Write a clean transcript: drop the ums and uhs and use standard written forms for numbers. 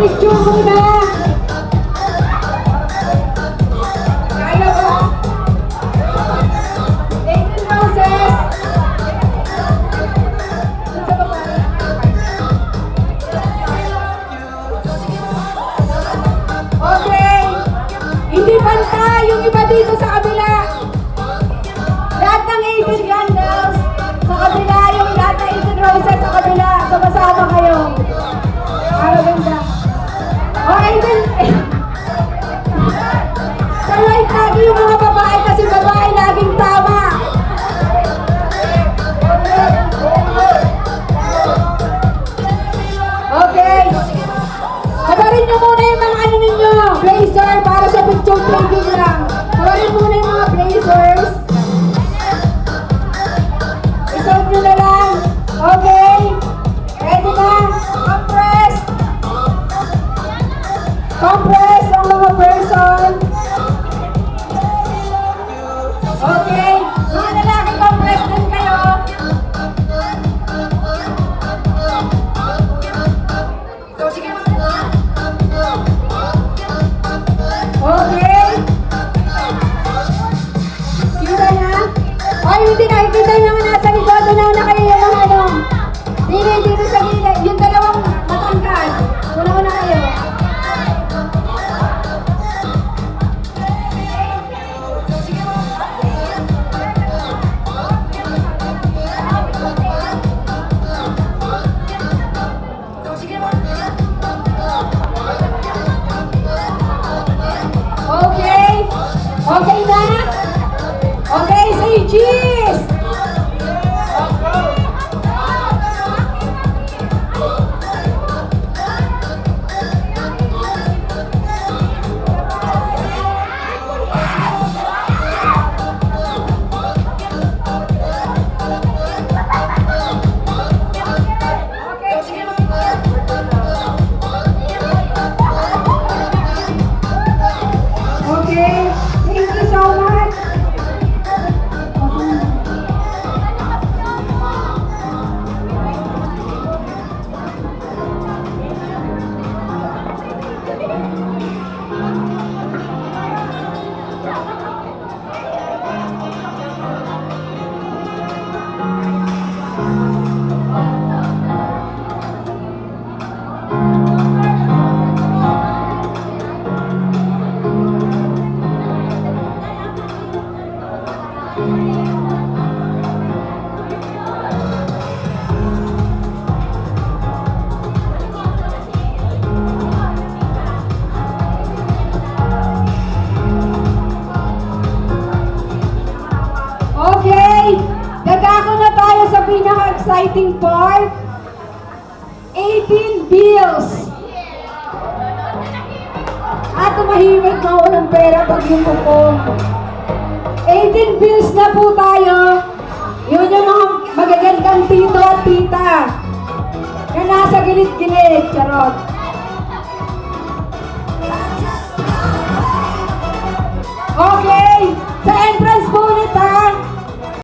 picture muna. Kaya ba? 18 roses. Okay. Hindi pantay yung iba dito sa kabila. Lahat ng 18 candles sa kabila, yung lahat ng 18 roses sa kabila. Sama-sama kayo. Ganda. Okay din. Sa light lagi yung mga babae kasi babae laging tama. Okay. Kabarin nyo muna yung mga ano ninyo. Blazer para sa picture taking lang. Kabarin muna yung mga blazers. Isuot nyo na lang. Okay. Ready na? Compress. Compress ang mga person. Okay. Mga lalaki, compress din kayo. Okay. Kita na? Ay, hindi nakikita yung mga nasa likod. Unaw na kayo yung mga ano. Dito sa gilid. Yung dalawang matangkad. Unaw na kayo. Okay? Okay na? Okay, say cheese! Okay, thank you so much. Okay, dadako na tayo sa pinaka-exciting part. 18 bills. At tumahimik na walang pera pag yung pupong. 18 bills na po tayo. Yun yung mga magagandang tito at tita na nasa gilid-gilid. Charot.